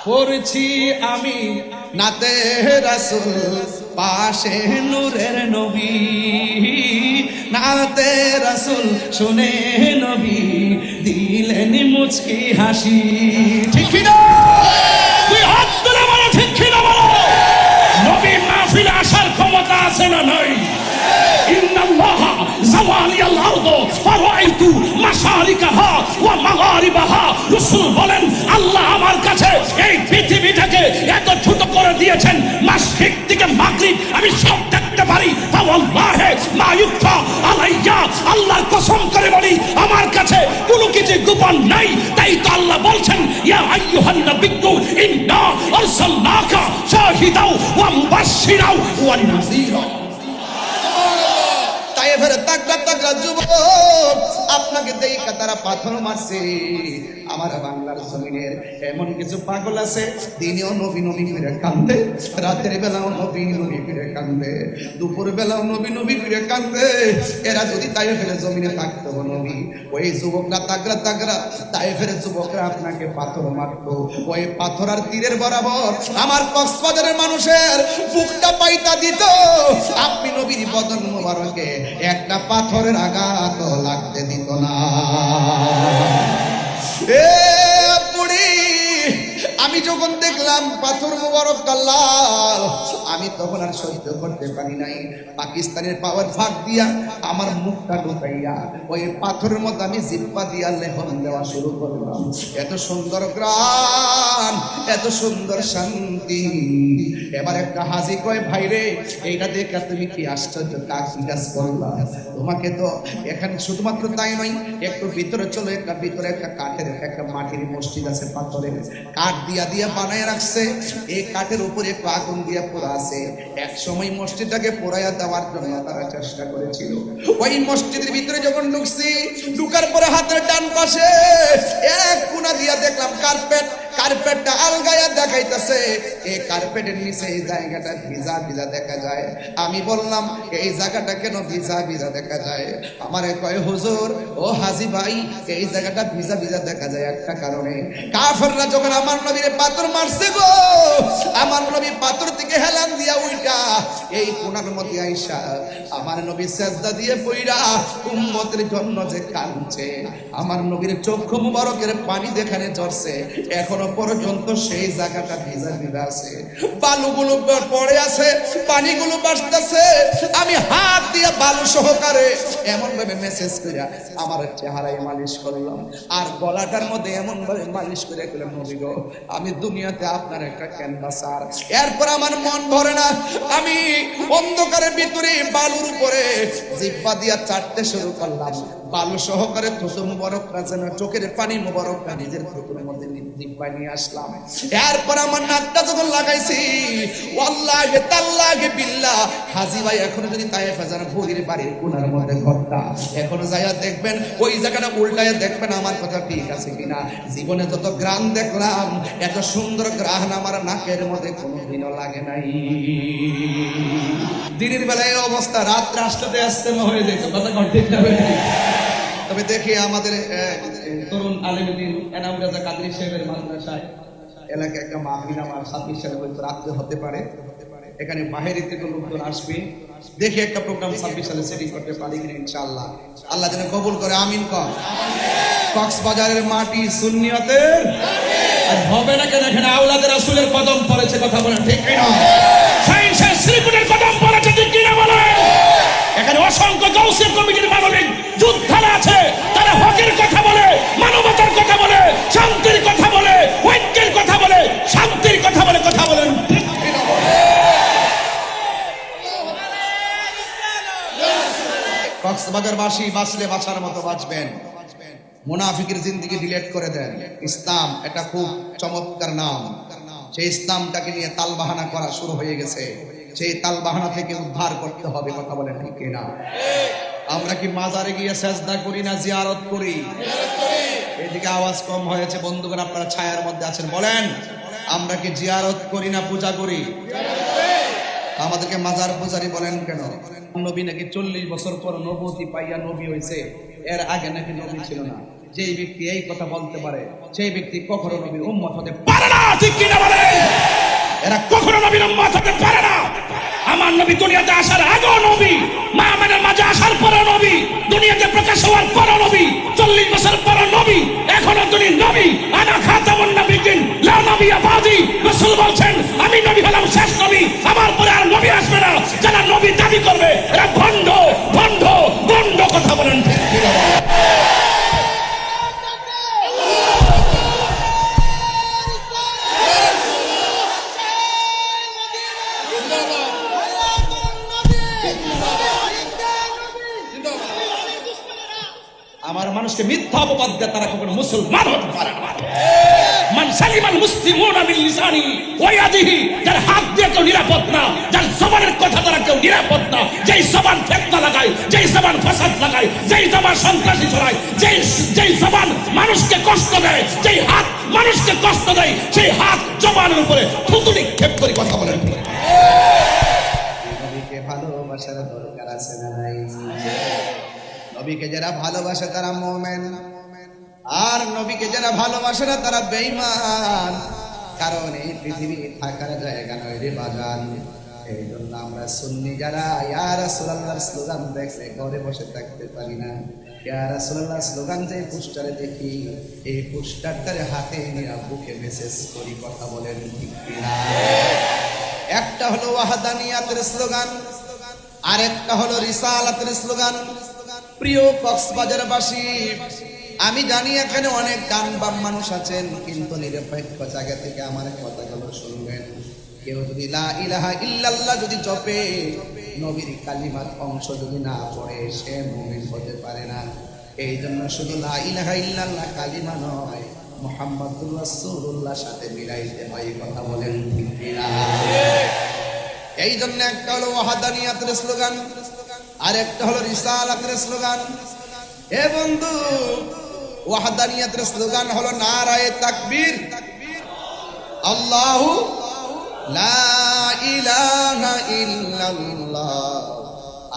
পড়ছি আমি নাতে রাসূল পাশে নূরের নবী, নাতে রাসূল শুনে নবী দিলেন মুচকি হাসি। ঠিক কি না? তুই হাত তুলে বলো ঠিক কি না বলো। নবী মাহফিলে আসার ক্ষমতা আছে না নাই? ইন্নাল্লাহা যাওয়ালিয়াল আরদ ফারাআইতু মাশারিকাহা ওয়া মাগারিবাহা। রাসূল বলেন আল্লাহ আমার কাছে এই পৃথিবীটাকে এত ছোট করে দিয়েছেন, মাশরিক থেকে মাগরিব আমি সব দেখতে পারি। ফাওয়াল্লাহি মা ইউখফা আলাইয়া, আল্লাহর কসম করে বলি আমার কাছে কোনো কিছু গোপন নাই। তাই তো আল্লাহ বলছেন ইয়া আইয়ুহান নাবিয়্যু ইন্না আরসালনাকা শাহিদাও ওয়া মুবাশশিরাও ওয়া নাযীরা। তায়েফের তাগড়া তাগড়া যুবক আপনাকে দেখা তারা পাথর মারছে। আমার বাংলার জমিনের এমন কিছু পাগল আছে, দিনেও নবী নবী করে কান্দে, রাতের বেলাও নবী নবী করে কান্দে, দুপুর বেলাও নবী নবী করে কান্দে। এরা যদি তায়েফের জমিনে থাকতো নবী, ওই যুবকরা তাগড়া তাগড়া তায়েফের যুবকরা আপনাকে পাথর মারতো। ওই পাথর আর তীরের বরাবর আমার কক্সবাজারের মানুষের বুকটা পাইতা দিত। আপনি নবীর বদন মোবারকে একটা পাথরের আঘাত লাগতে দিত না। আমি যখন দেখলাম পাথর মোবারক লাল, আমি তখন আর সহ্য করতে পারি নাই। পাকিস্তানের পাওয়ার ফাঁক দিয়া আমার মুখটা ঢুকাইয়া ওই পাথরের মধ্যে আমি জিব্বা দিয়া লেহন দেওয়া শুরু করলাম। এত সুন্দর গ্রাম, এত সুন্দর শান্তি। এবার একটা হাজি কয় ভাইরে এইটা দেখে তুমি কি আশ্চর্য কাজ করলা? তোমাকে তো এখানে শুধুমাত্র তাই নয়, একটু ভিতরে চলো, একটা ভিতরে একটা কাঠের একটা মাটির মসজিদ আছে, পাথরের কাঠ দিয়া দিয়া বানায় রাখছে। এই কাঠের উপরে একটু আগুন দিয়া পোড়া আছে। এক সময় মসজিদটাকে পোড়াইয়া দেওয়ার জন্য তারা চেষ্টা করেছিল। ওই মসজিদের ভিতরে যখন ঢুকছি, ঢুকার পরে হাতের ডান পাশে এক কোণা দিয়া দেখলাম কার্পেট। কার্পেটটা আলগায়া দেখাইতেছে, এই কার্পেটের নিচে এই জায়গাটা ভিজা ভিজা দেখা যায়। আমি বললাম এই জায়গাটা কেন ভিজা ভিজা দেখা যায়? আমার কয় হুজুর ও হাজি ভাই, এই জায়গাটা ভিজা ভিজা দেখা যায় একটা কারণে, কাফেররা যখন আমার নবীর পাথর মারছে গো, আমার নবী পাথর থেকে হেলান দিয়া উইটা এই কোণার মধ্যে আইসা আমার নবী সেজদা দিয়ে পইরা উম্মতের জন্য যে কাঁদছে, আমার নবীর চক্ষু মুবারকের পানি যেখানে ঝরছে এখনো পর্যন্ত সেই জায়গাটা ভিজা ভিজা আছে। বালুগুলো পড়ে আছে, পানিগুলো বাসতেছে। আমি হাত দিয়ে বালু সহকারে এমন ভাবে মেসেজ করিয়া আমার চেহারায় মালিশ করলাম, আর গলাটার মধ্যে এমন ভাবে মালিশ করে গেলাম নবী গো আমি দুনিয়াতে আপনার একটা ক্যানভাসার। এরপর আমার মন ভরে না, আমি অন্ধকারের ভিতরে বালুর উপরে জিহ্বা দিয়া চাটতে শুরু করলাম। বালু সহকারে থুতু মুবারকটা যেন চোখের পানি মুবারকটা নিজের থুতুর মধ্যে জিহ্বায় নিয়ে আসলাম। এরপর আমার নাকটা যখন লাগাইছি, ওয়াল্লাহি তাল্লাহি বিল্লাহ, হাজী ভাই এখনো যদি তায়েফে যান ভুরির বাড়ির কোণার মধ্যে ঘরটা এখনো যাইয়া দেখবেন, ওই জায়গাটা উল্টাইয়া দেখবেন আমার কথা ঠিক আছে কিনা। জীবনে যত গ্রাম দেখলাম, এত সুন্দর গ্রাম আমার নাকের মধ্যে কোনোদিনও লাগে নাই। দিনের বেলায় অবস্থা, রাত্রে আসতে আসতে হয়ে যেত, কথা ঠিক না? তবে দেখি আমাদের তরুণ আলেমদ্দিন এনাম রাজা কাদরী সাহেবের মাদ্রাসায় এলাকায় একটা মাহফিল আমার 26 সালে হয়তো রাত্রে হতে পারে। এখানে বাহিরে থেকে লোকজন আসবে, দেখি একটা প্রোগ্রাম 26 সালে সেটিং করতে পারি কিনা ইনশাআল্লাহ। আল্লাহ যেন কবুল করে, আমিন কর। কক্সবাজারের মাটি সুন্নিয়তের আর হবে না কেন? এখানে আওলাদ রাসূলের কদম পড়েছে, কথা বলেন ঠিক কিনা? সায়েন্সের শ্রীপুরের কদম পড়েছে, ঠিক কিনা বলেন? এখানে অসংখ্য গৌসিয়া কমিটির মানবিক যোদ্ধারা আছে, তারা হকের কথা বলে, মানবতার কথা বলে, শান্তির কথা বলে, ঐক্যের কথা বলে, শান্তির কথা বলে, কথা বলেন ঠিক কিনা? কক্সবাজারবাসী বাঁচলে বাঁচার মতো বাঁচবেন, মুনাফিকের জিন্দেগি ডিলিট করে দেন। ইসলাম এটা খুব চমৎকার নাম। সেই ইসলামটাকে নিয়ে তালবাহানা করা শুরু হয়ে গেছে, সেই তালবাহানা থেকে উদ্ধার করতে হবে, কথা বলেন ঠিক কিনা? আমরা কি মাজারে গিয়ে সেজদা করি না জিয়ারত করি? এদিকে আওয়াজ কম হয়েছে বন্ধুগণ, আপনারা ছায়ার মধ্যে আছেন, বলেন আমরা কি জিয়ারত করি না পূজা করি? আমাদেরকে মাজার পূজারি বলেন কেন? নবী নাকি 40 বছর পর নবুয়তি পাইয়া নবী হয়েছে, এর আগে নাকি নবী ছিল না। যেই ব্যক্তি এই কথা বলতে পারে সেই ব্যক্তি কখনো নবীর উম্মত হতে পারে না। ঠিক কিনা বলে? এরা কখনো নবীর উম্মত হতে পারে না। আমার নবী দুনিয়াতে আসার আগেও নবী, মা আমেনার মাঝে আসার পরও নবী, দুনিয়াতে প্রকাশ হওয়ার পরও নবী, 40 বছর পরও নবী, এখনো তিনি নবী। আনা খাতামুন নবিয়্যিন লা নবিয়্যা বাদি। রাসূল বলছেন আমি নবী হলাম শেষ নবী, আমার পরে আর নবী আসবে না। যারা নবী দাবি করবে এরা ভণ্ড ভণ্ড ভণ্ড। কথা বলেন ঠিক কিনা? আমার মানুষকে মিথ্যা অপবাদ দেয়, তারা কখনো মুসলমান হতে পারে না। মান সালিমাল মুসলিমুনা মিন লিসানি ওয়া ইয়াদিহি, যার হাত দিয়ে কেউ নিরাপদ না, যার জবানের কথা দ্বারা কেউ নিরাপদ না, যেই জবান ফিতনা লাগায়, যেই জবান ফাসাদ লাগায়, যেই জবান সন্ত্রাসী ছড়ায়, যেই জবান মানুষকে কষ্ট দেয়, যেই হাত মানুষকে কষ্ট দেয়, সেই হাত জবানের উপরে থুতু নিক্ষেপ করে কথা বলেন। নবীকে ভালোবাসার দরকার আছে না নাই? নবীকে যারা ভালোবাসে তারা মুমিন, আর নবীকে যারা ভালোবাসে না তারা বেঈমান। কারণ এই পৃথিবী থাকার জায়গা নয় রে বাজান। এই জন্য আমরা সুন্নি যারা ইয়া রাসূলুল্লাহর স্লোগান দেখলে ঘরে বসে থাকতে পারি না। ইয়া রাসূলুল্লাহর স্লোগান যে পোস্টারে দেখি, এই পোস্টারটারে হাতে নিয়ে বুকে মেসেজ করি। কথা বলেন ঠিক কিনা? একটা হলো ওয়াহদানিয়াতের স্লোগান, আরেকটা হলো রিসালাতের স্লোগান। প্রিয় কক্সবাজারবাসী, আমি জানি এখানে অনেক ডান বাম মানুষ আছেন, কিন্তু নিরপেক্ষ জায়গা থেকে আমার কথাগুলো শুনবেন। কেউ যদি লা ইলাহা ইল্লাল্লাহ যদি জপে, নবীর কালিমার অংশ যদি না পড়ে, সে মুমিন হতে পারে না। এই জন্য শুধু লা ইলাহা ইল্লাল্লাহ কালিমা নয়, মুহাম্মাদুর রাসূলুল্লাহর সাথে মিলাইতে হয়। কথা বলেন ঠিক কিনা? এই জন্য একটা হলো ওয়াহদানিয়াতের স্লোগান, আর একটা হলো রিসালাতের স্লোগান। এ বন্ধু, ওয়াহদানিয়াতের স্লোগান হলো নারায়ে তাকবীর, আল্লাহু লা ইলাহা ইল্লাল্লাহ।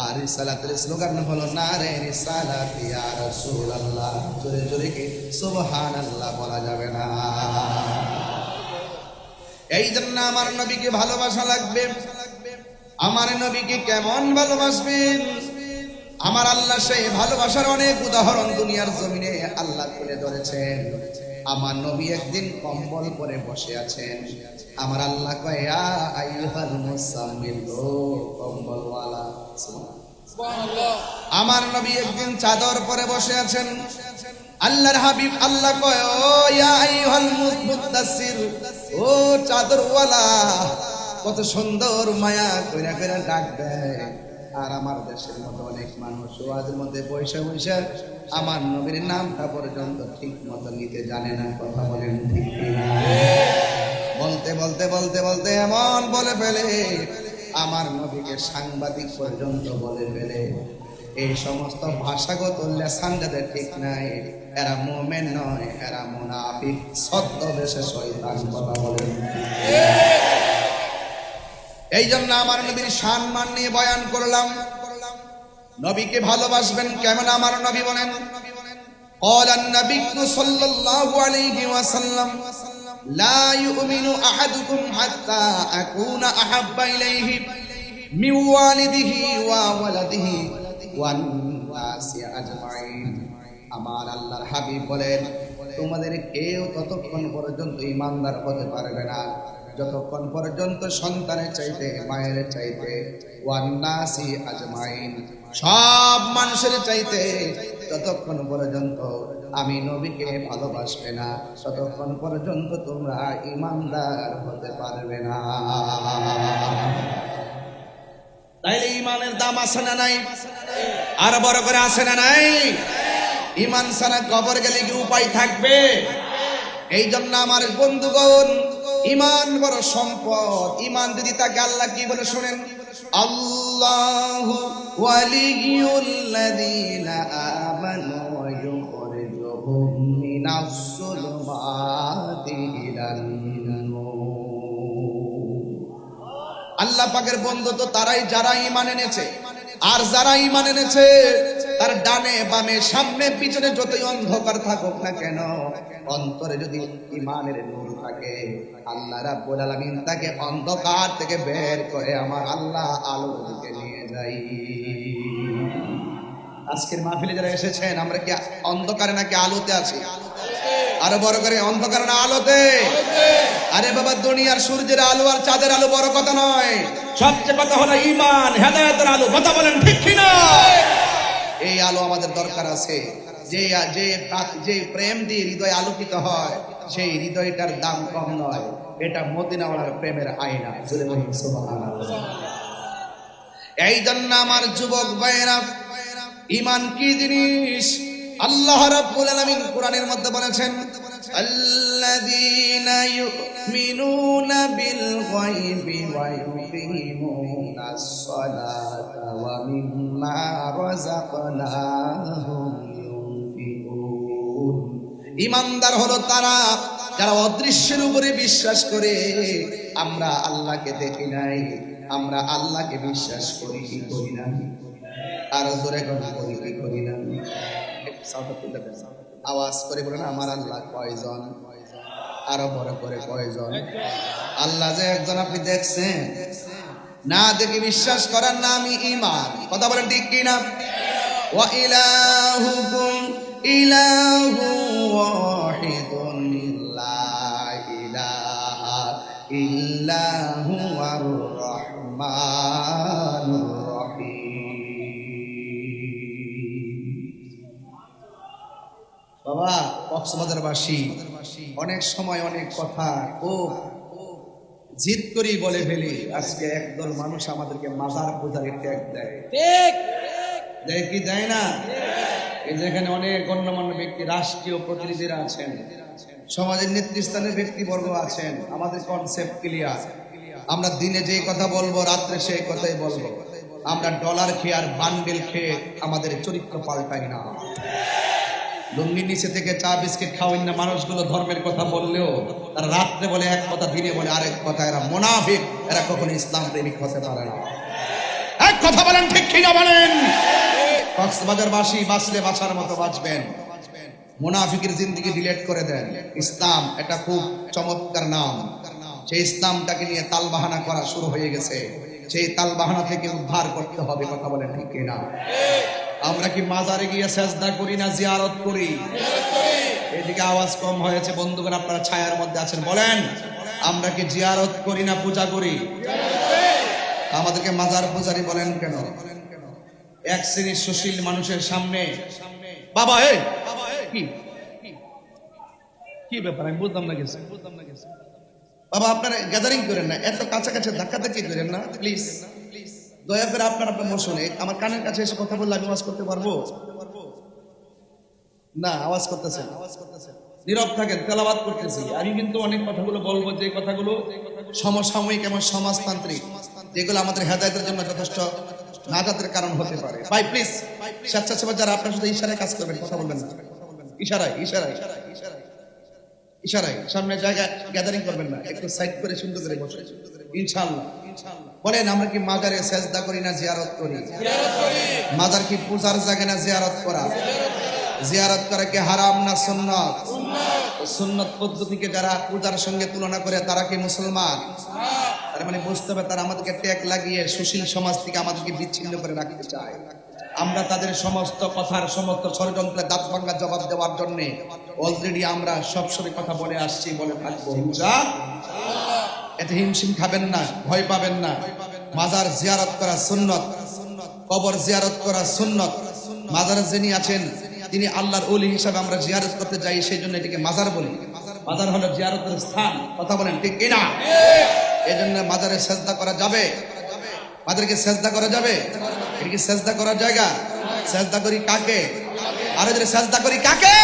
আর রিসালাতের স্লোগান হলো নারায়ে রিসালাত ইয়া রাসূলুল্লাহ। জোরে জোরে কি সুবহানাল্লাহ বলা যাবে না? এই জন্য আমার নবীকে ভালোবাসা লাগবে। আমার নবীকে কেমন ভালোবাসবেন? আমার আল্লাহ সেই ভালোবাসার অনেক উদাহরণ দুনিয়ার জমিনে আল্লাহ তুলে ধরেছেন। আমার নবী একদিন কম্বল পরে বসে আছেন। আমার আল্লাহ কয় ইয়া আইয়ুহাল মুসাম্মিল, ও কম্বলওয়ালা। সুবহানাল্লাহ। আমার নবী একদিন চাদর পরে বসে আছেন। আল্লাহর হাবিব আল্লাহ কয় ও ইয়া আইয়ুহাল মুদাসসির, ও চাদরওয়ালা। কত সুন্দর মায়া কইরা কইরা ডাক দেয়। আর আমার দেশের মতো অনেক মানুষ ওয়াজের মধ্যে বৈশা বৈশা আমার নবীর নামটা পর্যন্ত ঠিক মতো নিতে জানে না। কথা বলেন ঠিক কিনা? বলতে বলতে বলতে বলতে এমন বলে ফেলে, আমার নবীকে সাংবাদিক পর্যন্ত বলে ফেলে। এই সমস্ত ভাষাগত লেসান যাদের ঠিক নাই, এরা মুমিন নয়, এরা মুনাফিক, ছদ্মবেশে শয়তান। কথা বলেন। এই জন্য আমার নবীর সম্মান নিয়ে বয়ান করলাম। নবীকে ভালোবাসবেন কেমন? আমার নবী বলেন, قال النبي صلى الله عليه وسلم لا يؤمن أحدكم حتى أكون أحب إليه من والده وولده والناس أجمعين। আমার আল্লাহর হাবিব বলেন, তোমাদের কেউ ততক্ষণ পর্যন্ত ঈমানদার হতে পারবে না যতক্ষণ পর্যন্ত সন্তানের চাইতে, মায়ের চাইতে, ওয়ান্নাসি আজমাইন, সব মানুষের চাইতে যতক্ষণ পর্যন্ত আমি নবীকে ভালোবাসবে না, ততক্ষণ পর্যন্ত তোমরা ঈমানদার হতে পারবে না। তাইলে ঈমানের দাম আছে না নাই? আর বড় করে আছে না নাই? ঈমান ছাড়া কবর গেলে কি উপায় থাকবে? এই জন্য আমার বন্ধুগণ, ঈমান বড় সম্পদ। ঈমান যদি তাকে আল্লাহ কি বলে শুনেন, আল্লাহু ওয়ালিয়ুল্লাযীনা আমানু ওয়া ইউখরিজুহুম মিনাস যুলুমাতি ইলান নূর। আল্লাহ পাকের বন্ধু তো তারাই যারা ঈমান এনেছে। আর যারা ঈমান এনেছে তার ডানে বামে সামনে পিছনে যতই অন্ধকার থাকুক না কেন, অন্তরে যদি ঈমানের নূর থাকে, আল্লাহ রাব্বুল আলামিন তাকে অন্ধকার থেকে বের করে আমার আল্লাহ আলোর দিকে নিয়ে যায়। আজকের মাহফিলে যারা এসেছেন, আমরা কি অন্ধকারে নাকি আলোতে আছি? আরো বড় করে, অন্ধকারে না আলোতে? আরে বাবা, দুনিয়ার সূর্যের আলো আর চাঁদের আলো বড় কথা নয়, সবচেয়ে কথা হলো ঈমান, হেদায়েতের আলো। কথা বলেন ঠিক কি না? এই আলো আমাদের দরকার আছে। যে প্রেম দিয়ে হৃদয় আলোকিত হয়, সেই হৃদয়টার দাম কম নয়। এটা মদিনাওয়ালার প্রেমের আয়না। জোরে বলুন সুবহানাল্লাহ। এই জন্য আমার যুবক ভাইরা, ঈমান কি জিনিস আল্লাহ রাব্বুল আলামিন কোরআনের মধ্যে বলেছেন, আল্লাযীনা ইউমিনুনা বিল গায়বি ওয়া ইউকিমুনাস সালাতা ওয়া মিম্মা রাযাকনাহুম ইউনফিকুন। ঈমানদার হলো তারা যারা অদৃশ্যের উপরে বিশ্বাস করে। আমরা আল্লাহকে দেখি নাই, আমরা আল্লাহকে বিশ্বাস করি কি করি না? আর জোরে করি কি করি না? আওয়াজ করে বলেন, আমার আল্লাহ কয়জন? আরো বড় করে, কয়জন? আল্লাহ যে একজন, আপনি দেখছেন না? দেখে বিশ্বাস করার নামই ঈমান। কথা বলেন ঠিক কি না? ওয়া ইলাহুকুম ইলাহু ওয়াহিদুন লা ইলাহা ইল্লা হুয়ার রাহমানুর বাবা, কক্সবাজারবাসী অনেক সময় অনেক কথা খুব জিদ করি বলে ফেলি। আজকে একদল মানুষ আমাদেরকে মাজার পূজারে ট্যাগ দেয়। ঠিক দেয় কি দেয় না? এই যেখানে অনেক গণ্যমান্য ব্যক্তি, রাষ্ট্রীয় প্রতিনিধিরা আছেন, সমাজের নেতৃস্থানীয় ব্যক্তিবর্গ আছেন, আমাদের কনসেপ্ট ক্লিয়ার। আমরা দিনে যে কথা বলবো, রাত্রে সেই কথাই বলবো। আমরা ডলার খেয়ে আর বান্ডেল খেয়ে আমাদের চরিত্র পাল্টাই না। লুঙ্গির নিচে থেকে চা বিস্কিট খাওয়াই না মানুষগুলো ধর্মের কথা বললেও তারা রাত্রে বলে এক কথা, দিনে বলে আরেক কথা। এরা মুনাফিক, এরা কখনো ইসলাম প্রেমিক হতে পারে না। এক কথা বলেন ঠিক কি না বলেন? কক্সবাজারবাসী বাঁচলে বাঁচার মতো বাঁচবেন, মুনাফিকের জিন্দেগি ডিলিট করে দেন। ইসলাম এটা খুব চমৎকার নাম। সেই ইসলামটাকে নিয়ে তালবাহানা করা শুরু হয়ে গেছে। সেই তালবাহানা থেকে উদ্ধার করতে হবে। কথা বলেন ঠিক কি না? আমরা কি মাজারে গিয়ে সেজদা করি না জিয়ারত করি? এদিকে আওয়াজ কম হয়েছে বন্ধুগণ, আপনারা ছায়ার মধ্যে আছেন, বলেন আমরা কি জিয়ারত করি না পূজা করি? আমাদেরকে মাজার পূজারি বলেন কেন? এক শ্রেণীর সুশীল মানুষের সামনে বাবা কি কি ব্যাপার আমি বুঝলাম না গেছে। বাবা আপনারা গ্যাদারিং করেন না, এত কাছাকাছি ধাক্কাধাক্কি করেন না প্লিজ। দয়া করে আপনার বসুন। আমার কানের কাছে এসে কথা বললে আমি আওয়াজ করতে পারবো না? আওয়াজ করতেছেন, নীরব থাকেন, তেলাওয়াত করতেছি। আমি কিন্তু অনেক কথাগুলো বলবো, যে কথাগুলো সমসাময়িক এবং সমাজতান্ত্রিক, যেগুলো আমাদের হেদায়েতের জন্য যথেষ্ট নাজাতের কারণ হতে পারে। ভাই প্লিজ, স্বেচ্ছাসেবক যারা, আপনার সাথে ইশারায় কাজ করবেন, কথা বলবেন না। ইশারায় ইশারায় ইশারায় সামনে জায়গা গ্যাদারিং করবেন না, একটু সাইড করে সুন্দর করে বসে ইনশাআল্লাহ। বলেন আমরা কি মাজারে সেজদা করি না জিয়ারত করি? মাজার কি পূজার জায়গা না জিয়ারত করা? জিয়ারত করা কি হারাম না সুন্নাত? সুন্নাত পদ্ধতিকে যারা পূজার সঙ্গে তুলনা করে তারা কি মুসলমান? তার মানে বুঝতে হবে তারা আমাদেরকে ট্যাগ লাগিয়ে সুশীল সমাজ থেকে আমাদেরকে বিচ্ছিন্ন করে রাখতে চায়। আমরা তাদের সমস্ত কথার সমস্ত ষড়যন্ত্রের দাঁত ভাঙা জবাব দেওয়ার জন্য অলরেডি আমরা সবসময় কথা বলে আসছি, বলে থাকবো। এতে হিমশিম খাবেন না, ভয় পাবেন না। মাজার জিয়ারত করা সুন্নত, কবর জিয়ারত করা সুন্নত। মাজারে যিনি আছেন তিনি আল্লাহর ওলি হিসাবে আমরা জিয়ারত করতে যাই, সেই জন্য এটাকে মাজার বলি। মাজার হলো জিয়ারতের স্থান। কথা বলেন ঠিক কিনা? এই জন্য মাজারে সেজদা করা যাবে? মাজারকে সেজদা করা যাবে? এটা কি সেজদা করার জায়গা? সেজদা করি কাকে? আরো যদি সেজদা করি কাকে?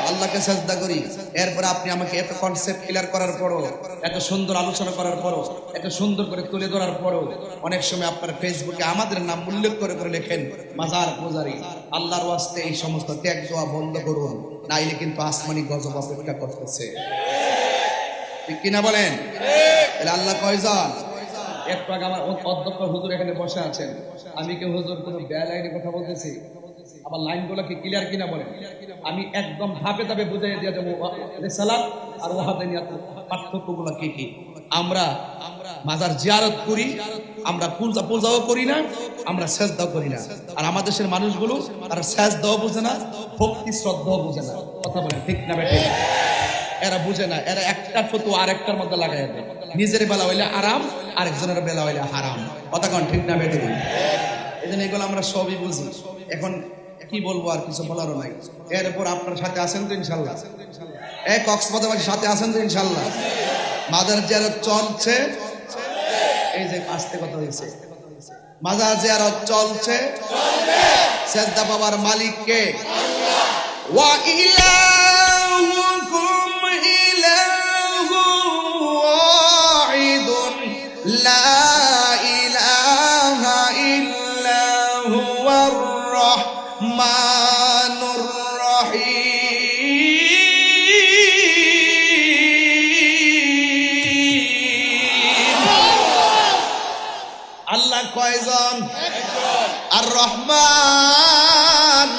আল্লাহকে সেজদা করি। এরপর আপনি আমাকে এত কনসেপ্ট ক্লিয়ার করার পরও, এত সুন্দর আলোচনা করার পরও, এত সুন্দর করে তুলে ধরার পরও অনেক সময় আপনার ফেসবুকে আমাদের নাম উল্লেখ করে করে লেখেন মাজার পূজারি। আল্লাহর ওয়াস্তে এই সমস্ত ত্যাগ দোয়া বন্ধ করুন, নাইলে কিন্তু আসমানি গজব অপেক্ষা করতেছে। ঠিক কিনা বলেন? তাহলে আল্লাহ কয়জন? একটু আগে আমার অধ্যক্ষ হুজুর এখানে বসে আছেন, আমি কি হুজুর কোনো বেআইনি কথা বলতেছি? আবার লাইনগুলো কি ক্লিয়ার কিনা বলেন? আমি একদম ধাপে ধাপে বুঝাই দিয়ে যাবো রিসালাত আর ওয়াহাদানিয়াত পার্থক্যগুলো কি কি। আমরা মাজার জিয়ারত করি, আমরা পূজাও করি না, আমরা সেজদাও করি না। আর আমাদের দেশের মানুষগুলো তারা সেজদাও বুঝে না, ভক্তি শ্রদ্ধাও বুঝে না। কথা বলেন ঠিক না বেঠিক? এরা বুঝে না, এরা একটা ফটো আরেকটার মধ্যে লাগাই দেয়। নিজের বেলা হইলে আরাম, আরেকজনের বেলা হইলে হারাম। কথা কন ঠিক না বেঠিক? এই জন্য এগুলো আমরা সবই বুঝি। এখন কি বলবো, আর কিছু বলারও নাই। এরপর আপনার সাথে আছেন তো ইনশাল্লাহ? এই কক্সবাজারের সাথে আছেন তো ইনশাল্লাহ? মাজার জিয়ারত চলছে, এই যে আস্তে কথা হয়েছে, মাজার জিয়ারত চলছে। সেজদা পাওয়ার মালিক কে? ওয়া ইলাহুকুম ইলাহুন ওয়াহিদুন লা ইলাহা ইল্লা হুয়ার রহমানুর রহিম। আল্লাহ কয়জন? আর রহমান,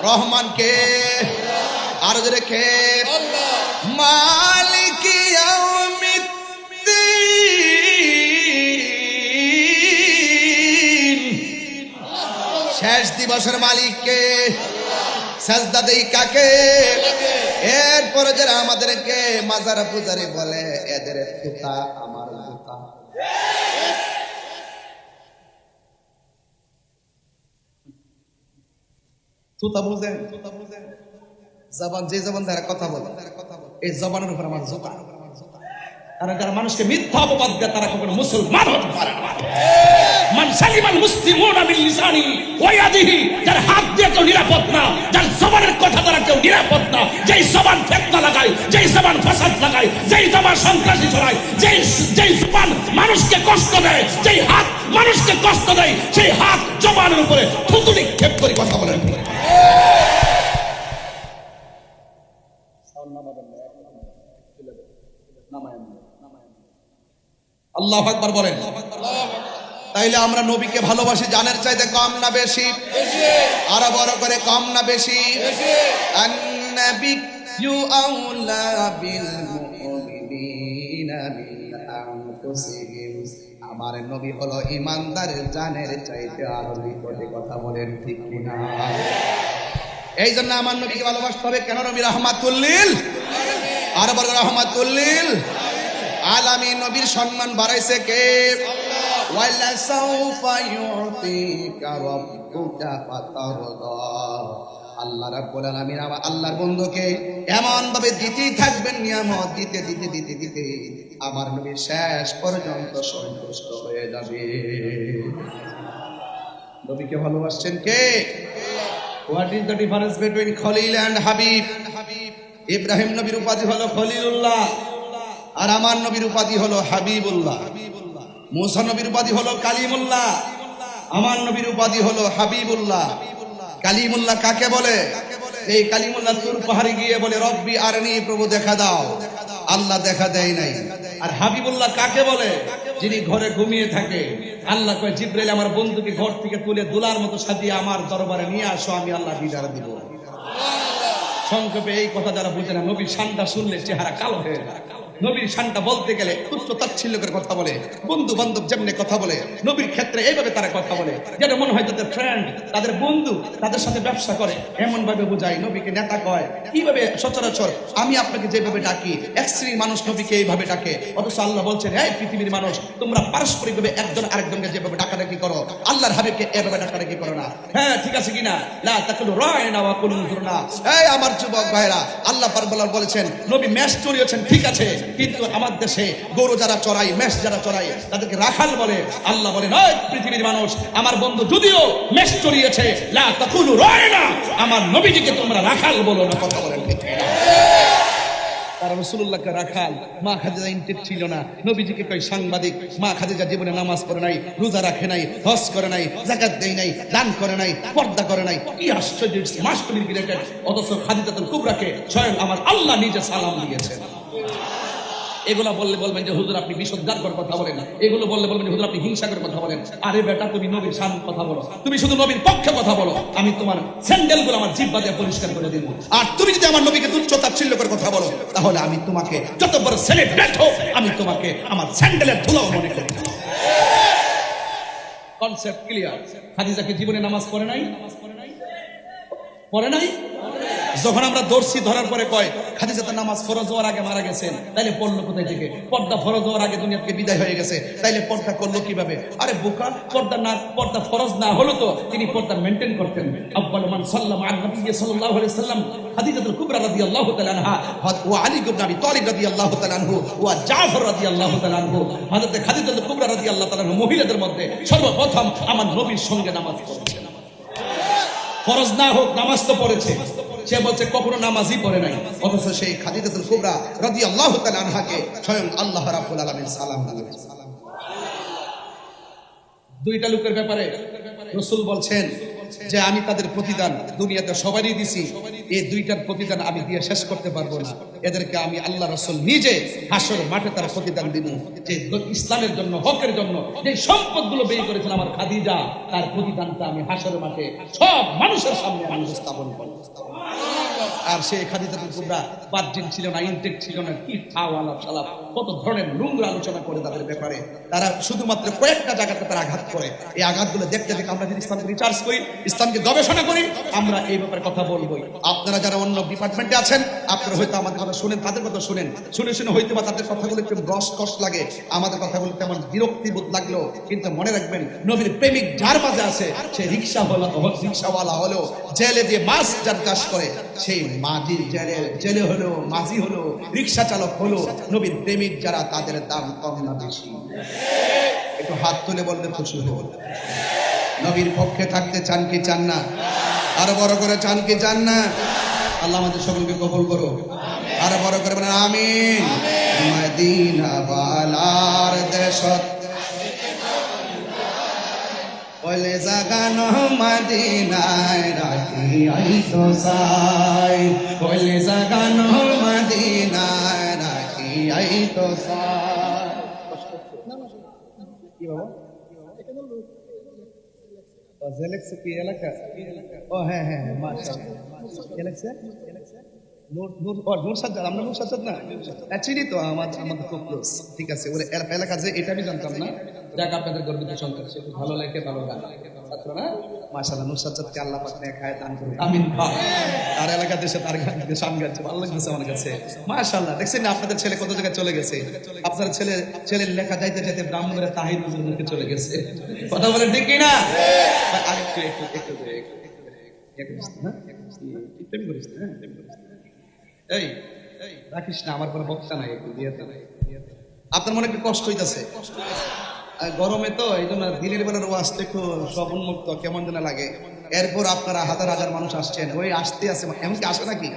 রহমান কে? আর জোরে কে? মালিক ইয়াউমিদ্দিন, শেষ দিবসের মালিক কে? সাজদা দেই কাকে? এরপরে যারা আমাদেরকে মাজার পূজারি বলে, এদের জুতা আমার জুতা। জুতা বুঝেন? জবান, যে জবান দ্বারা কথা বলে, এই জবানের উপর আমার জুতা। কারণ যারা মানুষকে মিথ্যা অপবাদ দেয় তারা কখনো মুসলমান হতে পারে না। মান সালিমাল মুসলিমুনা মিন লিসানি ওয়া ইয়াদিহি, যার হাত দিয়ে কেউ নিরাপদ না, যার জবানের কথা দ্বারা কেউ নিরাপদ না, যেই জবান ফিতনা লাগায়, যেই জবান ফাসাদ লাগায়, যেই জবান সন্ত্রাসী ছড়ায়, যেই জবান মানুষকে কষ্ট দেয়, যেই হাত মানুষকে কষ্ট দেয়, সেই হাত জবানের উপরে থুতু নিক্ষেপ করে কথা বলেন। আল্লাহু আকবার বলেন। তাইলে আমরা নবীকে ভালোবাসি জানের চাইতে কম না বেশি? আরো বড় করে, কম না বেশি? আন-নাবিয়্যু আওলা বিল মুমিনিনা মিন আনফুসিহিম, আমার নবী হলো ইমানদারের জানের চাইতে আরো নিকটে। কথা বলেন ঠিক কিনা? এই জন্য আমার নবীকে ভালোবাসতে হবে। কেন? নবী রাহমাতুল লিল আলামিন। আর বড় রাহমাতুল লিল আলামিন। নবীর সম্মান বাড়াইছে কে? ওয়ালা সাউফা ইউতিকা রাব্বুকা ফাতারদা, আল্লাহ রাব্বুল আলামিন আমার আল্লাহর বন্ধুকে এমন ভাবে দিতেই থাকবেন, নিয়ামত দিতে দিতে দিতে দিতে আমার নবী শেষ পর্যন্ত সন্তুষ্ট হয়ে যাবে। নবীকে ভালোবাসছেন কে? What is the difference between Khalil and Habib? Ibrahim নবীর উপাধি হলো খলিলুল্লাহ, আর আমার নবীর উপাধি হলো হাবিবুল্লাহ। মুসা নবীর উপাধি হলো কালিমুল্লাহ, আমার নবীর উপাধি হলো হাবিবুল্লাহ। কালিমুল্লাহ কাকে বলে? এই কালিমুল্লাহ তুর পাহাড়ে গিয়ে বলে রব্বি আরনি, প্রভু দেখা দাও। আল্লাহ দেখা দেয় নাই। আর হাবিবুল্লাহ কাকে বলে? যিনি ঘরে ঘুমিয়ে থাকে। আল্লাহ কয় জিবরাইল আমার বন্ধুকে ঘর থেকে তুলে দুলার মতো সাজিয়ে আমার দরবারে নিয়ে আসো, আমি আল্লাহ দিদার দিব। সংক্ষেপে এই কথা যারা বুঝে না, নবীর শানটা শুনলে চেহারা কালো হয়ে যায়। নবীর শানটা বলতে গেলে তুচ্ছ তাচ্ছিল্য করে কথা বলে, বন্ধু বান্ধব যেমনি কথা বলে, নবীর ক্ষেত্রে এইভাবে তারা কথা বলে যেন মনে হয় তাদের ফ্রেন্ড, তাদের বন্ধু, তাদের সাথে ব্যবসা করে, এমন ভাবে বুঝায়। নবীকে নেতা কয়। কিভাবে? সচরাচর আমি আপনাকে যেভাবে ডাকি, এক শ্রেণীর মানুষ নবীকে এইভাবে ডাকে, অথচ আল্লাহ বলছেন এই পৃথিবীর মানুষ তোমরা পারস্পরিক ভাবে একজন আরেকজনকে যেভাবে ডাকাডাকি করো, আল্লাহর হাবিবকে এভাবে ডাকাডাকি করো না। হ্যাঁ, ঠিক আছে কিনা? লা তাকুলু রায়না ওয়া কুলু যুরনা। এই আমার যুবক ভাইরা, আল্লাহ পাক বলেছেন নবী মেষ চড়িয়েছেন, ঠিক আছে, কিন্তু আমার দেশে গরু যারা চড়াই, মেষ যারা চড়াই, তাদেরকে রাখাল বলে। আল্লাহ বলেন ওই পৃথিবীর মানুষ, আমার বন্ধু যদিও মেষ চড়িয়েছে, লা তাকুলু রায়না, আমার নবীজিকে তোমরা রাখাল বলো না। কথা বলেন ঠিক কিনা? তারা রাসূলুল্লাহকে রাখাল, মা খাদিজা ইন্টেক ছিল না, নবীজিকে কয় সাংবাদিক। মা খাদিজা জীবনে নামাজ পড়ে নাই, রোজা রাখে নাই, হজ করে নাই, যাকাত দেয় নাই, দান করে নাই, পর্দা করে নাই। কি আশ্চর্য, মাস্টার রিলেটেড। অথচ খাদিজাতুল কুবরাকে স্বয়ং আমার আল্লাহ নিজে সালাম দিয়েছেন। এগুলো বললে বলবেন যে হুজুর আপনি বিশুদ্ধার কথা বলেন, এগুলো বললে বলবেন যে হুজুর আপনি হিংসার কথা বলেন। আরে বেটা, তুমি নবীর শান কথা বলো, তুমি শুধু নবীর পক্ষে কথা বলো, আমি তোমার স্যান্ডেলগুলো আমার জিহ্বা দিয়ে পরিষ্কার করে দেব। আর তুমি যদি আমার নবীকে তুচ্ছ তাচ্ছিল্য করে কথা বলো, তাহলে আমি তোমাকে যত বড় সেলিব্রেট হোক, আমি তোমাকে আমার স্যান্ডেলের ধুলাও মনে করি। Concept clear? খাদিজা কি জীবনে নামাজ পড়ে নাই? পড়ে নাই? যখন আমরা দর্শি ধরার পরে কয় খাদিজা তো নামাজ ফরজ হওয়ার আগে মারা গেছেন, তাইলে পড়লো কোথায় থেকে? পর্দা ফরজ হওয়ার আগে দুনিয়া থেকে বিদায় হয়ে গেছে, তাইলে পর্দা করলো কিভাবে? আরে বোকা, পর্দা ফরজ না হলো তো তিনি পর্দা মেইনটেইন করতেন। আব্বালু মান সাল্লামা আলা নবী সাল্লাল্লাহু আলাইহি ওয়াসাল্লাম খাদিজাতুল কুবরা রাদিয়াল্লাহু তাআলা আনহা ওয়া আলী ইবনে আবি তালিব রাদিয়াল্লাহু তাআলা আনহু ওয়া জাফর রাদিয়াল্লাহু তাআলা আনহু। হযরত খাদিজাতুল কুবরা রাদিয়াল্লাহু তাআলা আনহা মহিলাদের মধ্যে সর্বপ্রথম আমার নবীর সঙ্গে নামাজ পড়েছেন। ফরজ না হোক নামাজ তো পড়েছে। সে বলছে কখনো নামাজই পড়ে নাই, অথচ সেই খাদিজাতুল কুবরা রাদিয়াল্লাহু তাআলা আনহাকে স্বয়ং আল্লাহ রাব্বুল আলামিন সালাম দিয়েছেন। দুইটা লোকের ব্যাপারে রাসূল বলছেন যে আমি তাদের প্রতিদান দুনিয়াতে সবারই দিছি, এই দুইটার প্রতিদান আমি দিয়ে শেষ করতে পারবো না। এদেরকে আমি আল্লাহ রাসূল নিজে হাসর মাঠে তার প্রতিদান দিব। যে ইসলামের জন্য, হকের জন্য যে সম্পদগুলো ব্যয় করেছেন আমার খাদিজা, তার প্রতিদানটা আমি হাসর মাঠে সব মানুষের সামনে আমি উপস্থাপন করব। আর সেই খাদিজাতুল কুবরা বাহ্যিক ছিল না, ইনটেক ছিল না, কি খাওয়ালা সালাপ, কত ধরনের নোংরা আলোচনা করে তাদের ব্যাপারে। তারা শুধুমাত্র কয়েকটা জায়গাতে তারা আঘাত করে। এই আঘাতগুলো দেখতে দেখে আমরা যদি ইসলামকে রিসার্চ করি, ইসলামকে গবেষণা করি, আমরা এই ব্যাপারে কথা বলবই। আপনারা যারা অন্য ডিপার্টমেন্টে আছেন, আপনারা হয়তো আমাদের কথা শুনেন, তাদের কথা শুনেন, শুনে শুনে হয়তো বা তাদের কথাগুলো একটু কষ্ট লাগে, আমাদের কথাগুলো তেমন বিরক্তিবোধ লাগলো, কিন্তু মনে রাখবেন নবীর প্রেমিক যার মাঝে আছে, সে রিক্সাওয়ালা হলো, জেলে যে মাছ যার চাষ করে, সেই মাঝি জেলে হলো, মাঝি হলো, রিক্সা চালক হলো, নবীর প্রেমিক যারা, তাদের দাম কম না বেশি? একটু হাত তুলে বললে খুশি হব। নবীর পক্ষে থাকতে চান কি চান না? আরো বড় করে চান কি চান না? আল্লাহ আমাদের সকলকে কবুল করো। আরো বড় করে বলেন আমিন। মদিনা ওয়ালার দেশত বলে জাগানো মদিনায় রাখি আইতো সাই, বলে জাগানো মদিনায় রাখি আইতো সাই। কি বাবা? জেলেক্সে কি এলাকা? ও হ্যাঁ হ্যাঁ হ্যাঁ, মাশাআল্লাহ। জেলেক্সে নূর সাজ্জাদ, আমরা নূর সাজ্জাদ না চিনি তো, আমাদের খুব ক্লোজ। ঠিক আছে, ওর এলাকা যে, এটা আমি জানতাম না। যাক, আপনাদের গর্বিত সন্তান, সে খুব ভালো লাগে, ভালো গান ছাত্র না? মাশাআল্লাহ, নূর সাজ্জাদকে আল্লাহ পাক নেক হায়াত দান করুন, আমিন। তার এলাকা দেশে তার গান গান গাচ্ছে, ভালো লাগছে আমার কাছে। মাশাআল্লাহ, দেখছেন না আপনাদের ছেলে কত জায়গায় চলে গেছে। আপনার ছেলের লেখা যাইতে যাইতে ব্রাহ্মণের তাহির হুজুরের মুখে চলে গেছে। কথা বলেন ঠিক কি না? আরেকটু একটু একটু এই রাখিস না, আমার কোনো বক্তা নাই, একটু দিয়ে নাই। আপনার মনে একটু কষ্ট হইতেছে গরমে, তো এই জন্য দিনের বেলার ওয়াজটা একটু সব উন্মুক্ত কেমন যেন লাগে। এরপর আপনারা হাজার হাজার মানুষ আসছেন, ওই আসতে আছে, এমনকি আসে নাকি?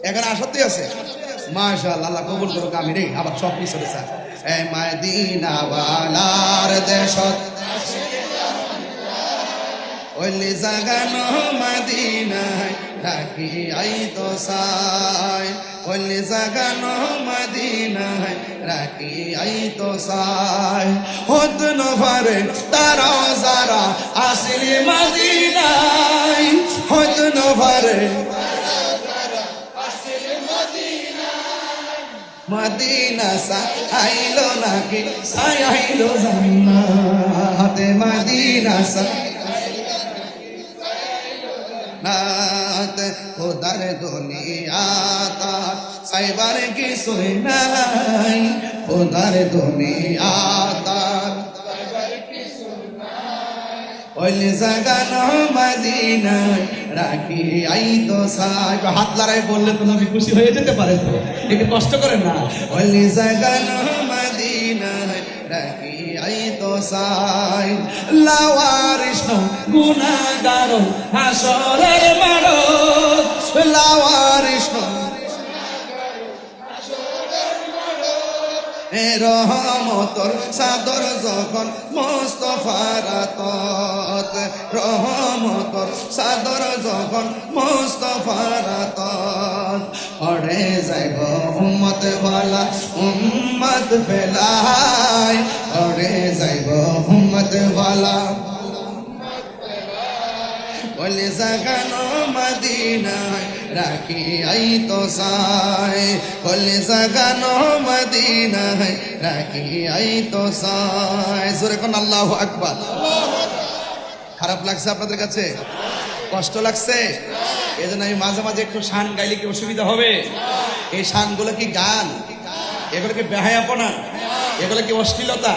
এখানে আসাতে আছে। মাশাআল্লাহ, আল্লাহ কবুল করুক। আমি রে আবার সব কিছু স্যার এই মদিনা ওয়ালার দেশত ওইলি জাগানো মদিনায় রাখি আইতো সাই, ওইলি জাগানো মদিনায় রাখি আইতো সাই। হত নফারে তারাও যারা আসলি মদিনায়, হত নফারে মদিনা সা আইলো নাকি সাই আইলো জান্নাতে, মদিনা সা নাত খোদার দুনিয়া তা সাইবার কি সই নাই, খোদার দুনিয়া তা ওইলি জাগানো মদিনায় রাখি আইতো সাই। হাত লড়াই বললে তো নবী খুশি হয়ে যেতে পারে, তো একটু কষ্ট করেন না। ওইলি জাগানো মদিনায় রাখি আইতো সাই, লাওয়ারিস গুনাহগার হাসরের মাঠে, লাওয়ারিস রহমতর সাদর যখন মুস্তাফার আতত, রহমতর সাদর যখন মুস্তাফার আতত, পড়ে যাইব উম্মত ওয়ালা উম্মত ফেলাই, পড়ে যাইব উম্মত ওয়ালা বলে জাগানো মদিনায় রাখি আই তো সাই, বলে জাগানো মদিনায় রাখি আই তো সাই। জোরে কোন আল্লাহু আকবার। খারাপ লাগছে আপনাদের কাছে? কষ্ট লাগছে? এই জন্য আমি মাঝে মাঝে একটু শান গাইলে কি অসুবিধা হবে? এই শানগুলো কি গান? এগুলো কি বেহায়াপনা? এগুলো কি অশ্লীলতা?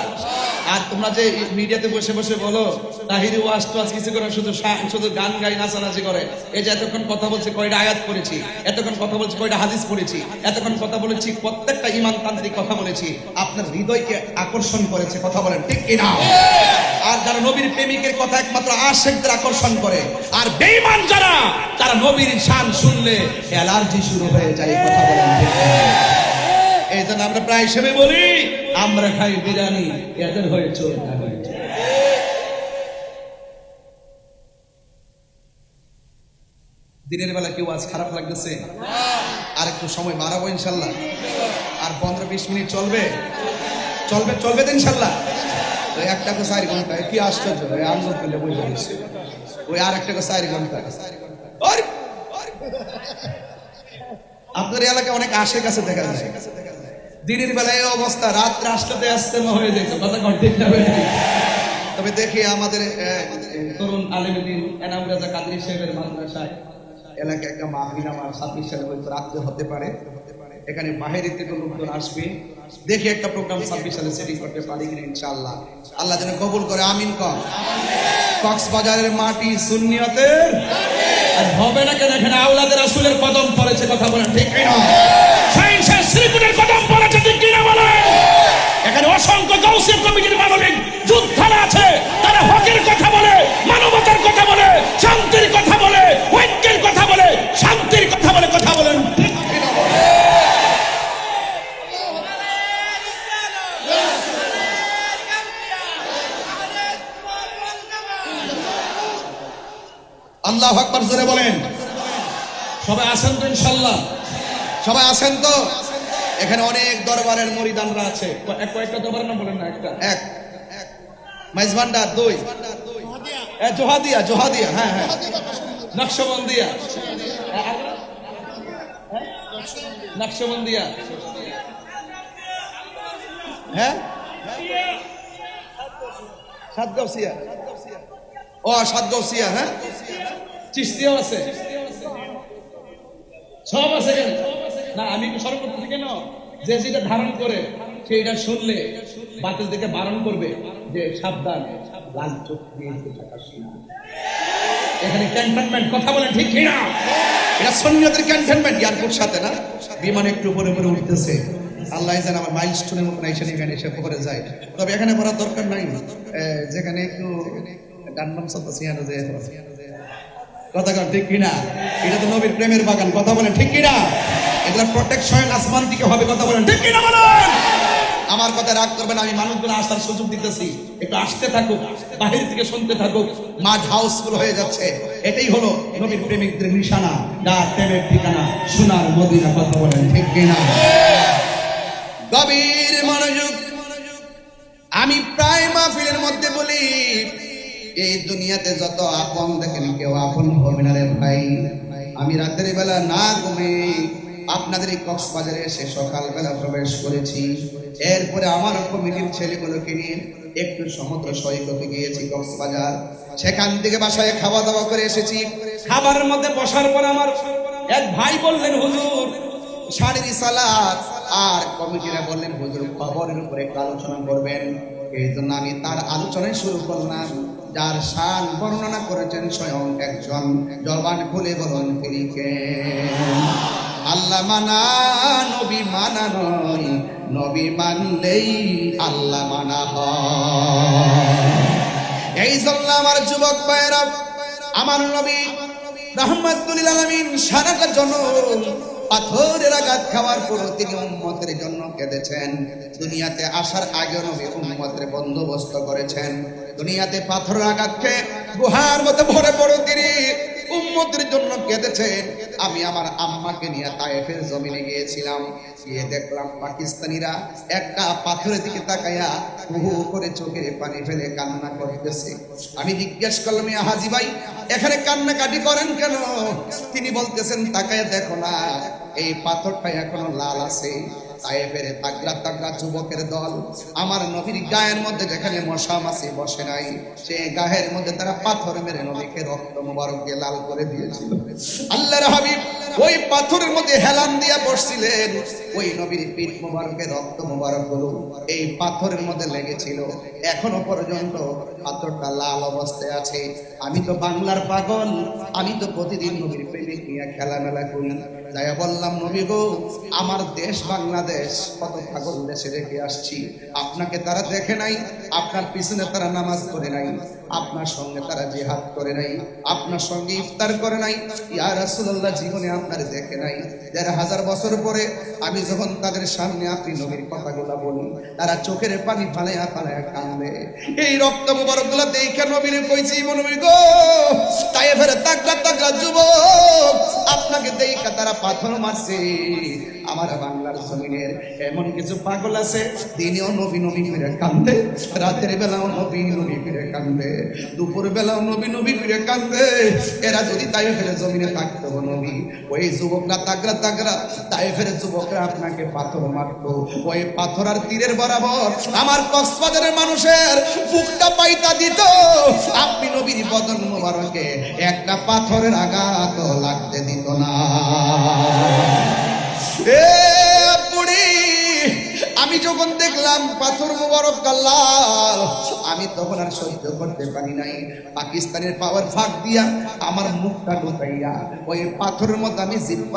আর তোমরা যে মিডিয়াতে বসে বসে বলো তাহিরি ওয়াজ টোয়াজ কিছু করে শুধু গান গাই নাচানাচি করে, এই যে এতক্ষণ কথা বলছে কয়টা আয়াত পড়েছি, এতক্ষণ কথা বলছি কয়টা হাদিস পড়েছি, এতক্ষণ কথা বলেছি প্রত্যেকটা ঈমান তান্ত্রিক কথা বলেছি, আপনার হৃদয়কে আকর্ষণ করেছে, কথা বলেন ঠিক কিনা? আর যারা নবীর প্রেমিকের কথা একমাত্র আশিকদের আকর্ষণ করে, আর বেঈমান যারা, তারা নবীর শান শুনলে অ্যালার্জি শুরু হয়ে যায়, কথা বলেন ঠিক কিনা? এই জন্য আমরা প্রায় হিসেবে বলি আমরা খাই বিরিয়ানি, এদের হয়ে চোর না হয়ে। দিনের বেলা কেউ আজ খারাপ লাগতেছে? আর একটু সময় বাড়াবো ইনশাল্লাহ, আর 15-20 মিনিট চলবে, চলবে চলবে তো ইনশাল্লাহ। ওই একটা 4 ঘন্টায় কি আশ্চর্য, ওই আন্দোলন করলে বই যাচ্ছে, ওই আর একটা 4 ঘন্টা। আপনার এলাকায় অনেক আশের কাছে দেখা যায়, দিনের বেলায় অবস্থা, রাত্রে আসতে আসতে হয়ে যেত, কথা ঠিক যাবে। তবে দেখি আমাদের তরুণ আলেমদ্দিন এনাম রাজা কাদরী সাহেবের মাদ্রাসায় এলাকায় একটা মাহফিল আমার 26 সালে হয়তো রাত্রে হতে পারে, এখানে বাহিরের থেকে লোকজন আসবে, দেখি একটা প্রোগ্রাম 26 সালে সেটিং করতে পারি কিনা ইনশাআল্লাহ। আল্লাহ যেন কবুল করে, আমিন কম। কক্সবাজারের মাটি সুন্নিয়তের, আর হবে না কেন, এখানে আওলাদের রাসূলের কদম পড়েছে, কথা বলেন ঠিক কিনা? সায়েন্সের শ্রীপুরের কদম পড়েছে, ঠিক কিনা বলেন? এখানে অসংখ্য গাউসিয়া কমিটির মানবিক যোদ্ধারা আছে, তারা হকের কথা বলে, মানবতার কথা বলে, শান্তির কথা বলে, ঐক্যের কথা বলে, শান্তির কথা বলে, কথা বলেন ঠিক কিনা? আল্লাহু আকবার, জোরে বলেন। সবাই আছেন তো ইনশাআল্লাহ? সবাই আছেন তো? এখানে অনেক দরবারের মুরিদানরা আছে, কয়েকটা দরবারের নাম বলেন না? একটা এক মাইজভান্ডার, 2 জোহাদিয়া, জোহাদিয়া, হ্যাঁ হ্যাঁ, নকশবন্দিয়া, নকশবন্দিয়া, হ্যাঁ সাতগাউসিয়া, ও সাতগাউসিয়া, হ্যাঁ চিশতিয়াও আছে, সব আছে কেন না? আমি একটু স্মরণ করতেছি কেন, যে যেটা ধারণ করে সেইটা শুনলে বাতিল থেকে বারণ করবে যে সাবধান, লাল চোখ দিয়ে তাকাস না। এখানে ক্যান্টনমেন্ট, কথা বলেন ঠিক কিনা? এটা সুন্নিয়তের ক্যান্টনমেন্ট, এয়ারপোর্ট সাথে না, বিমান একটু উপরে উপরে উঠতেছে, আল্লাহ জানে আমার মাইলস্টোনের মতো এখানে এসে পরে যায়। তবে এখানে পড়ার দরকার নাই, যেখানে একটু ডান্ডাম চলতেছে, কথা কন ঠিক কিনা? এটা তো নবীর প্রেমের বাগান, কথা বলেন ঠিক কিনা? এগুলা প্রোটেকশন আসমান দিকে হবে, কথা বলেন ঠিক কিনা বলেন? আমার কথা রাগ করবেন, আমি মানুষগুলো আসার সুযোগ দিতেছি, একটু আসতে থাকুক, বাহির থেকে শুনতে থাকুক, মাঠ হাউসফুল হয়ে যাচ্ছে। এটাই হলো নবীর প্রেমিকদের নিশানা, যার প্রেমের ঠিকানা সোনার মদিনা, কথা বলেন ঠিক কিনা? গভীর মনোযোগ। আমি প্রায় মাহফিলের মধ্যে বলি, এই দুনিয়াতে যত আপন দেখেন কেউ আপন হবে না রে ভাই। আমি রাতের বেলা না ঘুমে আপনাদের এই কক্সবাজারে এসে সকালবেলা প্রবেশ করেছি, এরপরে আমার কমিটির ছেলেগুলোকে নিয়ে একটু সমুদ্র সৈকতে গিয়েছি কক্সবাজার, সেখান থেকে বাসায় খাওয়া দাওয়া করে এসেছি। খাবারের মধ্যে বসার পর আমার এক ভাই বললেন, হুজুর শাড়ির সালাত, আর কমিটিরা বললেন, হুজুর খবরের উপরে একটু আলোচনা করবেন। এই জন্য আমি তার আলোচনায় শুরু করলাম, যার শান বর্ণনা করেছেন স্বয়ং একজন, জবান খুলে বলুন তিনি কে? আল্লাহ মানা নবী মানা নয়, নবী মানলেই আল্লাহ মানা হয়। এই জন্য আমার যুবক ভাইয়েরা, আমার নবী রাহমাতুল লিল আলামিন সারাটা জনম পাথরের আঘাত খাওয়ার পরও তিনি উম্মতের জন্য কেঁদেছেন। দুনিয়াতে আসার আগে নবী উম্মতের বন্দোবস্ত করেছেন। দুনিয়াতে পাথরের আঘাত খেয়ে গুহার মধ্যে ভরে পড়ো তিনি উম্মতের জন্য কেঁদেছেন। আমি আমার আম্মাকে নিয়ে তায়েফের জমিনে গিয়েছিলাম, গিয়ে দেখলাম পাকিস্তানিরা একটা পাথরের দিকে তাকাইয়া হু করে চোখের পানি ফেলে কান্না করতেছে। আমি জিজ্ঞেস করলাম, ইয়া হাজী ভাই, এখানে কান্নাকাটি করেন কেন? তিনি বলতেছেন, তাকাইয়া দেখো না, এই পাথরটা এখনো লাল আছে। তায়েফের তাগড়া তাগড়া যুবকের দল আমার নবীর গায়ের মধ্যে যেখানে মশা মাছি বসে নাই, সে গায়ের মধ্যে তারা পাথর মেরে নবীকে রক্ত মোবারক দিয়ে লাল করে দিয়েছিল। আল্লাহর হাবিব ওই পাথরের মধ্যে হেলান দিয়া বসছিলেন, ওই নবীর পিঠ মোবারকের রক্ত মোবারক গুলো এই পাথরের মধ্যে লেগেছিল। এখনো পর্যন্ত পাথরটা লাল অবস্থায় আছে। আমি তো বাংলার পাগল, আমি তো প্রতিদিন নবীর প্রেমিক নিয়ে খেলামেলা করি। তাই বললাম, নবী গো, আমার দেশ বাংলাদেশ কত পাগল দেশে রেখে আসছি, আপনাকে তারা দেখে নাই, আপনার পিছনে তারা নামাজ পড়ে নাই, আপনার সঙ্গে তারা জিহাদ করে নাই, আপনার সঙ্গে ইফতার করে নাই, ইয়া রাসূলুল্লাহ জীবনে আপনার দেখে নাই। ১,৫০০ বছর পরে আমি যখন তাদের সামনে আপনি নবীর কথাগুলো বলি, তারা চোখের পানি ফালাইয়া ফালাইয়া কান্দে। এই রক্ত মোবারক গুলা দেখে নবীরে কইছি, নবী গো, তায়েফের তাগড়া তাগড়া যুবক আপনাকে দেখে তারা পাথর মারছে। আমার বাংলার জমিনের এমন কিছু পাগল আছে, দিনেও নবী নবী ফিরে কান্দে, রাতের বেলাও নবী নবী ফিরে কান্দে, দুপুর বেলাও নবী নবী ফিরে কান্দে। এরা যদি তায়েফের জমিনে থাকতো নবী, ওই যুবকরা তাগড়া তাগড়া তায়েফের যুবকরা আপনাকে পাথর মারতো। ওই পাথর আর তীরের বরাবর আমার কক্সবাজারের মানুষের বুকটা পাইতা দিত। আপনি নবীর বদন মোবারকে একটা পাথরের আঘাত লাগতে দিত না। এ বুড়ি, আমি যখন দেখলাম পাথর মোবারক লাল, আমি তখন আর সহ্য করতে পারি নাই। পাকিস্তানের পাওয়ার ফাঁক দিয়া আমার মুখটা ঢুকাইয়া ওই পাথরের মধ্যে আমি জিব্বা